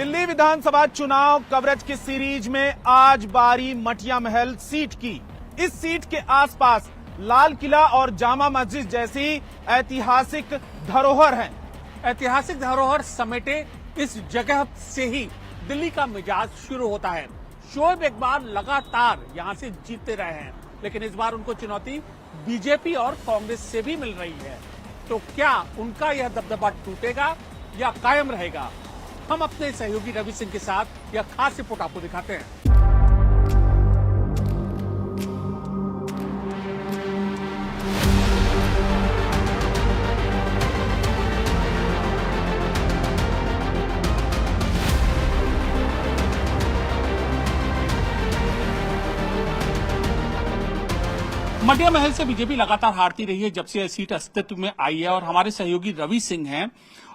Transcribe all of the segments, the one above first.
दिल्ली विधानसभा चुनाव कवरेज की सीरीज में आज बारी मटिया महल सीट की। इस सीट के आसपास लाल किला और जामा मस्जिद जैसी ऐतिहासिक धरोहर हैं। ऐतिहासिक धरोहर समेटे इस जगह से ही दिल्ली का मिजाज शुरू होता है। शोएब इकबाल लगातार यहां से जीतते रहे हैं, लेकिन इस बार उनको चुनौती बीजेपी और कांग्रेस से भी मिल रही है। तो क्या उनका यह दबदबा टूटेगा या कायम रहेगा? हम अपने सहयोगी रवि सिंह के साथ यह खास रिपोर्ट आपको दिखाते हैं। मटिया महल से बीजेपी लगातार हारती रही है जब से यह सीट अस्तित्व में आई है, और हमारे सहयोगी रवि सिंह हैं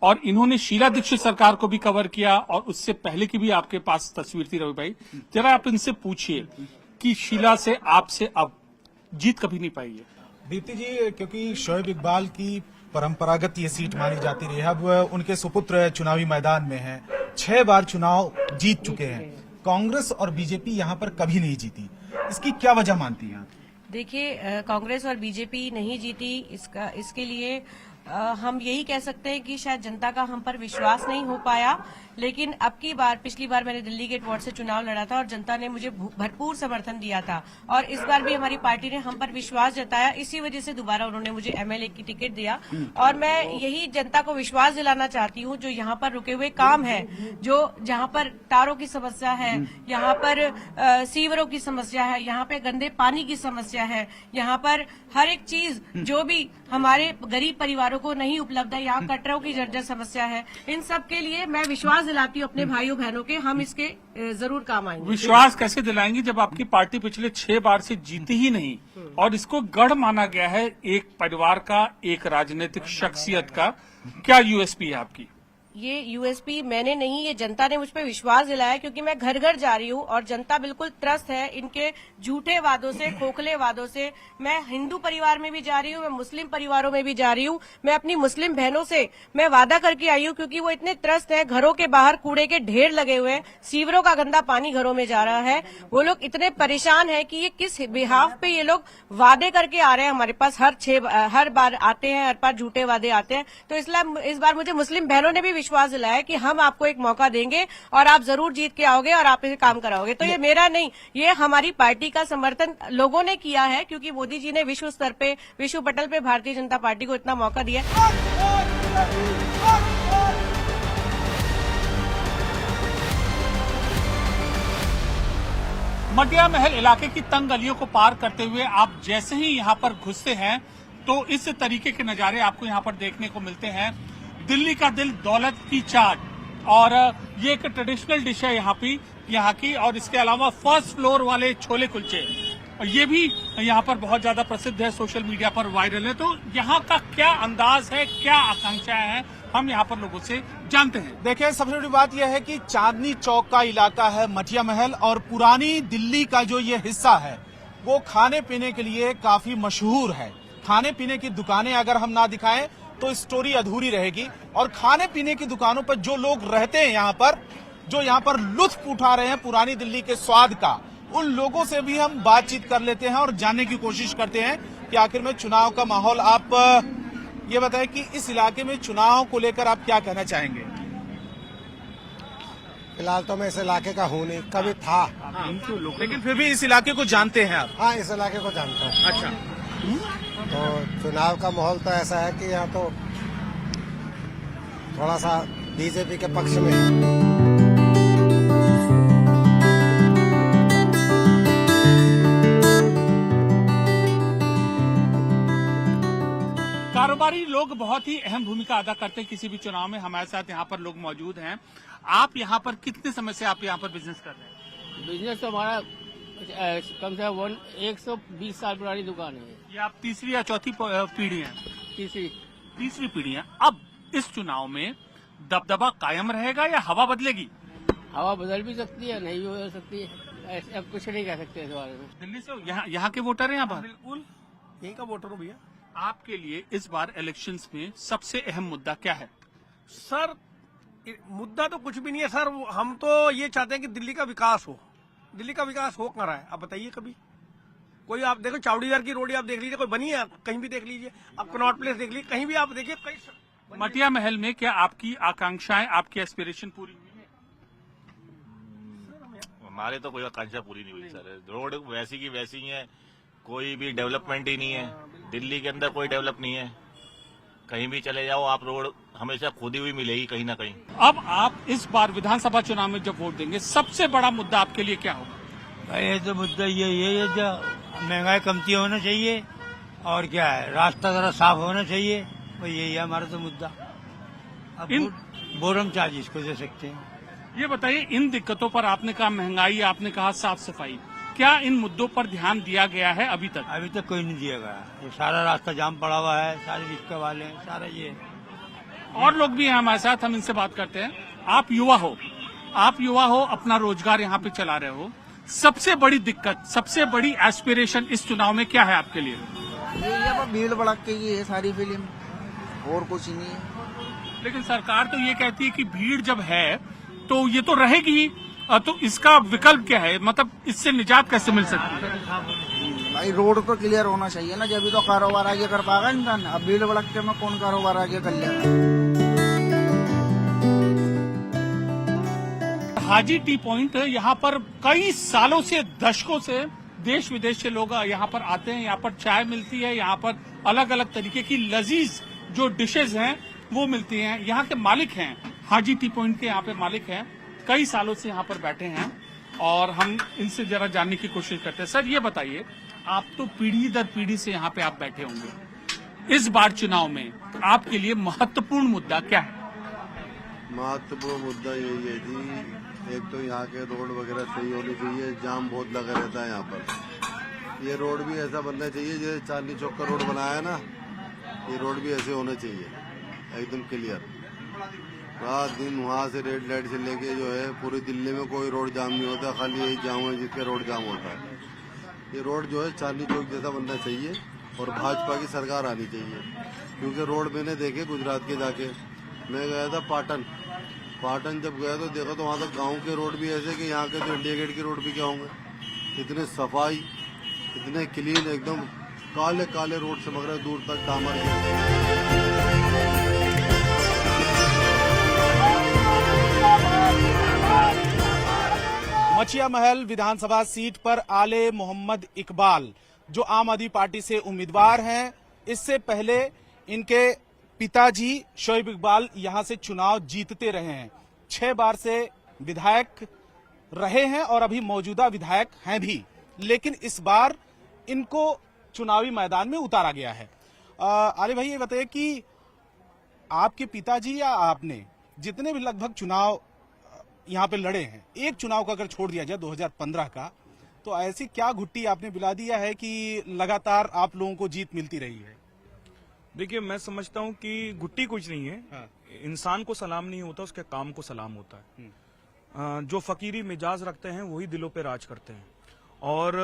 और इन्होंने शीला दीक्षित सरकार को भी कवर किया और उससे पहले की भी आपके पास तस्वीर थी। रवि भाई, जरा आप इनसे पूछिए कि शीला से आपसे अब जीत कभी नहीं पाई है। दीप्ति जी, क्योंकि शोएब इकबाल की परंपरागत ये सीट मानी जाती रही है, अब उनके सुपुत्र चुनावी मैदान में हैं, 6 बार चुनाव जीत चुके हैं। कांग्रेस और बीजेपी यहाँ पर कभी नहीं जीती, इसकी क्या वजह मानती हैं? देखिए, कांग्रेस और बीजेपी नहीं जीती, इसके लिए हम यही कह सकते हैं कि शायद जनता का हम पर विश्वास नहीं हो पाया। लेकिन अब की बार, पिछली बार मैंने दिल्ली गेट वार्ड से चुनाव लड़ा था और जनता ने मुझे भरपूर समर्थन दिया था, और इस बार भी हमारी पार्टी ने हम पर विश्वास जताया। इसी वजह से दोबारा उन्होंने मुझे एमएलए की टिकट दिया, और मैं यही जनता को विश्वास दिलाना चाहती हूँ। जो यहाँ पर रुके हुए काम है, जो जहाँ पर तारों की समस्या है, यहाँ पर सीवरों की समस्या है, यहाँ पे गंदे पानी की समस्या है, यहाँ पर हर एक चीज जो भी हमारे गरीब परिवारों को नहीं उपलब्ध है, यहाँ कटरों की जर्जर समस्या है, इन सब के लिए मैं विश्वास दिलाती हूँ अपने भाइयों बहनों के, हम इसके जरूर काम आएंगे। विश्वास कैसे दिलाएंगी जब आपकी पार्टी पिछले 6 बार से जीती ही नहीं, और इसको गढ़ माना गया है एक परिवार का, एक राजनीतिक शख्सियत का? क्या यूएसपी है आपकी? ये यूएसपी मैंने नहीं, ये जनता ने मुझ पर विश्वास दिलाया, क्योंकि मैं घर घर जा रही हूँ और जनता बिल्कुल त्रस्त है इनके झूठे वादों से, खोखले वादों से। मैं हिंदू परिवार में भी जा रही हूँ, मैं मुस्लिम परिवारों में भी जा रही हूँ, मैं अपनी मुस्लिम बहनों से मैं वादा करके आई हूँ, क्योंकि वो इतने त्रस्त हैं। घरों के बाहर कूड़े के ढेर लगे हुए हैं, सीवरों का गंदा पानी घरों में जा रहा है, वो लोग इतने परेशान है कि ये किस बिहाफ पे ये लोग वादे करके आ रहे हैं हमारे पास। हर बार आते हैं, हर बार झूठे वादे आते हैं। तो इसलिए इस बार मुझे मुस्लिम बहनों ने भी विश्वास दिलाया कि हम आपको एक मौका देंगे और आप जरूर जीत के आओगे और आप इसे काम कराओगे। तो ये मेरा नहीं, ये हमारी पार्टी का समर्थन लोगों ने किया है, क्योंकि मोदी जी ने विश्व स्तर पे, विश्व पटल पे भारतीय जनता पार्टी को इतना मौका दिया। मटिया महल इलाके की तंग गलियों को पार करते हुए आप जैसे ही यहाँ पर घुसते हैं तो इस तरीके के नजारे आपको यहाँ पर देखने को मिलते हैं। दिल्ली का दिल, दौलत की चाट, और ये एक ट्रेडिशनल डिश है यहाँ की, और इसके अलावा फर्स्ट फ्लोर वाले छोले कुलचे, ये भी यहाँ पर बहुत ज्यादा प्रसिद्ध है, सोशल मीडिया पर वायरल है। तो यहाँ का क्या अंदाज है, क्या आकांक्षाएं हैं, हम यहाँ पर लोगों से जानते हैं। देखिए, सबसे बड़ी बात यह है कि चांदनी चौक का इलाका है मटिया महल, और पुरानी दिल्ली का जो ये हिस्सा है वो खाने पीने के लिए काफी मशहूर है। खाने पीने की दुकानें अगर हम ना दिखाएं तो स्टोरी अधूरी रहेगी, और खाने पीने की दुकानों पर जो लोग रहते हैं यहाँ पर, जो यहाँ पर लुत्फ उठा रहे हैं पुरानी दिल्ली के स्वाद का, उन लोगों से भी हम बातचीत कर लेते हैं और जानने की कोशिश करते हैं कि आखिर में चुनाव का माहौल। आप ये बताएं कि इस इलाके में चुनाव को लेकर आप क्या कहना चाहेंगे? फिलहाल तो मैं इस इलाके का हूँ नहीं, कभी था, लेकिन फिर भी इस इलाके को जानते हैं आप? हाँ, इस इलाके को जानता हूँ। अच्छा, तो चुनाव का माहौल तो ऐसा है कि यहाँ तो थोड़ा सा बीजेपी के पक्ष में है। कारोबारी लोग बहुत ही अहम भूमिका अदा करते हैं किसी भी चुनाव में। हमारे साथ यहाँ पर लोग मौजूद हैं। आप यहाँ पर कितने समय से आप यहाँ पर बिजनेस कर रहे हैं? बिजनेस तो हमारा कम से कम 120 साल पुरानी दुकान है। ये आप तीसरी या चौथी पीढ़ी है? तीसरी पीढ़ी है। अब इस चुनाव में दबदबा कायम रहेगा या हवा बदलेगी? हवा बदल भी सकती है, नहीं भी बदल सकती है, ऐसे अब कुछ नहीं कह सकते इस बारे में। दिल्ली से यहाँ के वोटर हैं? यहाँ पर बिल्कुल यही का वोटर हूँ भैया। आपके लिए इस बार इलेक्शंस में सबसे अहम मुद्दा क्या है? सर, मुद्दा तो कुछ भी नहीं है सर। हम तो ये चाहते हैं कि दिल्ली का विकास हो। दिल्ली का विकास हो कहाँ रहा है, आप बताइए कभी? कोई आप देखो, चौड़ीदार की रोड आप देख लीजिए, कोई बनी है? कहीं भी देख लीजिए, आप कनॉट प्लेस देख लीजिए, कहीं भी आप देखिए, कहीं मटिया महल में क्या आपकी आकांक्षाएं, आपकी एस्पिरेशन पूरी हुई है? हमारे तो कोई आकांक्षा पूरी नहीं हुई सर। रोड वैसी की वैसी ही है, कोई भी डेवलपमेंट ही नहीं है। दिल्ली के अंदर कोई डेवलप नहीं है। कहीं भी चले जाओ आप, रोड हमेशा खुदी हुई मिलेगी कहीं ना कहीं। अब आप इस बार विधानसभा चुनाव में जब वोट देंगे, सबसे बड़ा मुद्दा आपके लिए क्या होगा? ये तो मुद्दा ये है जो महंगाई कमती होना चाहिए, और क्या है, रास्ता जरा साफ होना चाहिए, और यही है हमारा तो मुद्दा। अब बोरम चार्ज इसको दे सकते हैं। ये बताइए, इन दिक्कतों पर आपने कहा महंगाई, आपने कहा साफ सफाई, क्या इन मुद्दों पर ध्यान दिया गया है अभी तक? अभी तक कोई नहीं दिया गया। ये सारा रास्ता जाम पड़ा हुआ है, सारे रिक्शा वाले हैं, सारा ये। और लोग भी हैं हमारे साथ, हम इनसे बात करते हैं। आप युवा हो, अपना रोजगार यहाँ पे चला रहे हो। सबसे बड़ी दिक्कत, सबसे बड़ी एस्पिरेशन इस चुनाव में क्या है आपके लिए? ये भीड़ भड़क की है सारी फिल्म, और कुछ नहीं है। लेकिन सरकार तो ये कहती है कि भीड़ जब है तो ये तो रहेगी ही, तो इसका विकल्प क्या है? मतलब इससे निजात कैसे मिल सकती है? भाई रोड तो क्लियर होना चाहिए ना, जब भी तो कारोबार आगे कर पाएगा इंसान। अब भीड़ भड़कते में कौन कारोबार आगे कर लेगा? हाजी टी पॉइंट, यहाँ पर कई सालों से, दशकों से देश विदेश से लोग यहाँ पर आते हैं। यहाँ पर चाय मिलती है, यहाँ पर अलग अलग तरीके की लजीज जो डिशेज हैं वो मिलती हैं। यहाँ के मालिक हैं, हाजी टी पॉइंट के यहाँ पे मालिक हैं, कई सालों से यहाँ पर बैठे हैं और हम इनसे जरा जानने की कोशिश करते हैं। सर ये बताइए, आप तो पीढ़ी दर पीढ़ी से यहाँ पे आप बैठे होंगे, इस बार चुनाव में आपके लिए महत्वपूर्ण मुद्दा क्या है? महत्वपूर्ण मुद्दा यही है जी, एक तो यहाँ के रोड वगैरह सही होनी चाहिए। जाम बहुत लगा रहता है यहाँ पर। ये रोड भी ऐसा बनना चाहिए, जैसे चांदनी चौक का रोड बनाया है ना, ये रोड भी ऐसे होना चाहिए, एकदम क्लियर। रात दिन वहाँ से रेड लाइट से लेके जो है पूरी दिल्ली में कोई रोड जाम नहीं होता, खाली यही जाम है जिसके रोड जाम होता है। ये रोड जो है चांदनी चौक जैसा बनना चाहिए, और भाजपा की सरकार आनी चाहिए। क्योंकि रोड मैंने देखे गुजरात के जाके, मैं गया था पाटन जब गया तो देखा तो वहाँ तक गांव के रोड भी ऐसे कि यहाँ के तो इंडिया गेट के रोड भी क्या होंगे। इतने सफाई, इतने क्लीन, एकदम काले काले रोड से मगर दूर तक डामर। मचिया महल विधानसभा सीट पर आले मोहम्मद इकबाल, जो आम आदमी पार्टी से उम्मीदवार हैं, इससे पहले इनके पिताजी शोएब इकबाल यहां से चुनाव जीतते रहे हैं। 6 बार से विधायक रहे हैं और अभी मौजूदा विधायक हैं भी, लेकिन इस बार इनको चुनावी मैदान में उतारा गया है। आले भाई ये बताइए कि आपके पिताजी या आपने जितने भी लगभग चुनाव यहाँ पे लड़े हैं, एक चुनाव का अगर छोड़ दिया जाए 2015 का, तो ऐसी क्या घुट्टी आपने पिला दिया है कि लगातार आप लोगों को जीत मिलती रही है? देखिए, मैं समझता हूँ कि गुट्टी कुछ नहीं है। हाँ। इंसान को सलाम नहीं होता, उसके काम को सलाम होता है। जो फकीरी मिजाज रखते हैं वही दिलों पे राज करते हैं। और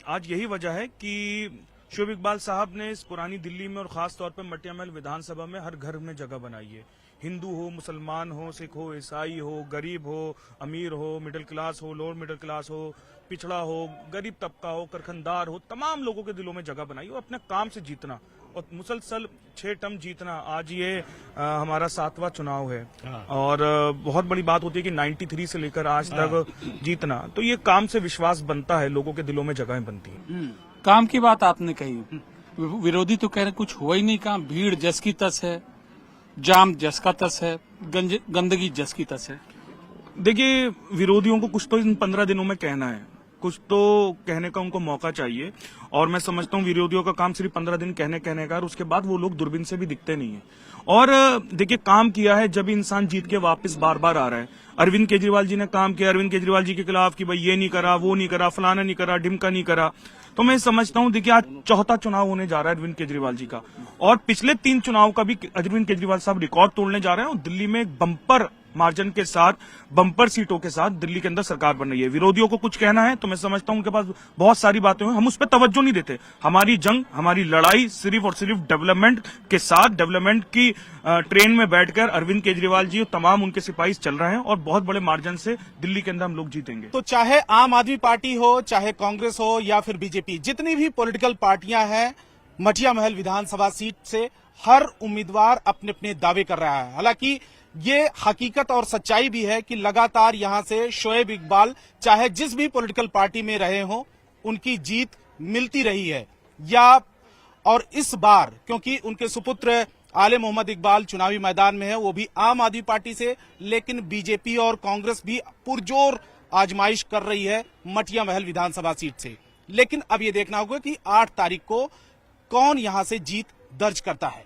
आज यही वजह है कि शोएब इकबाल साहब ने इस पुरानी दिल्ली में और खास तौर पे मटिया महल विधानसभा में हर घर में जगह बनाई है। हिंदू हो, मुसलमान हो, सिख हो, ईसाई हो, गरीब हो, अमीर हो, मिडिल क्लास हो, लोअर मिडिल क्लास हो, पिछड़ा हो, गरीब तबका हो, करखनदार हो, तमाम लोगों के दिलों में जगह बनाई और अपने काम से जीतना और मुसलसल 6 टर्म जीतना। आज ये हमारा 7वां चुनाव है। हाँ। और बहुत बड़ी बात होती है कि 93 से लेकर आज तक जीतना, तो ये काम से विश्वास बनता है, लोगों के दिलों में जगहें बनती हैं। काम की बात आपने कही, विरोधी तो कह रहे कुछ हुआ ही नहीं, काम भीड़ जस की तस है, जाम जस का तस है, गंदगी जस की तस है। देखिए, विरोधियों को कुछ तो इन 15 दिनों में कहना है, कुछ तो कहने का उनको मौका चाहिए। और मैं समझता हूँ विरोधियों का काम सिर्फ 15 दिन कहने का, और उसके बाद वो लोग दूरबीन से भी दिखते नहीं है। और देखिए, काम किया है जब इंसान जीत के वापस बार बार आ रहा है। अरविंद केजरीवाल जी ने काम किया, अरविंद केजरीवाल जी के खिलाफ कि भाई ये नहीं करा, वो नहीं करा, फलाना नहीं करा, ढिमका नहीं करा। तो मैं समझता हूँ, देखिए, आज 4था चुनाव होने जा रहा है अरविंद केजरीवाल जी का, और पिछले 3 चुनाव का भी अरविंद केजरीवाल साहब रिकॉर्ड तोड़ने जा रहे हैं। और दिल्ली में एक बम्पर मार्जिन के साथ, बम्पर सीटों के साथ दिल्ली के अंदर सरकार बन रही है। विरोधियों को कुछ कहना है तो मैं समझता हूं उनके पास बहुत सारी बातें हैं, हम उस पर तवज्जो नहीं देते। हमारी जंग, हमारी लड़ाई सिर्फ और सिर्फ डेवलपमेंट के साथ, डेवलपमेंट की ट्रेन में बैठकर अरविंद केजरीवाल जी और तमाम उनके सिपाही चल रहे हैं और बहुत बड़े मार्जिन से दिल्ली के अंदर हम लोग जीतेंगे। तो चाहे आम आदमी पार्टी हो, चाहे कांग्रेस हो या फिर बीजेपी, जितनी भी पॉलिटिकल पार्टियां हैं, मठिया महल विधानसभा सीट से हर उम्मीदवार अपने अपने दावे कर रहा है। हालांकि ये हकीकत और सच्चाई भी है कि लगातार यहां से शोएब इकबाल चाहे जिस भी पॉलिटिकल पार्टी में रहे हों, उनकी जीत मिलती रही है। और इस बार क्योंकि उनके सुपुत्र आले मोहम्मद इकबाल चुनावी मैदान में है, वो भी आम आदमी पार्टी से, लेकिन बीजेपी और कांग्रेस भी पुरजोर आजमाइश कर रही है मठिया महल विधानसभा सीट से। लेकिन अब ये देखना होगा कि 8 तारीख को कौन यहां से जीत दर्ज करता है।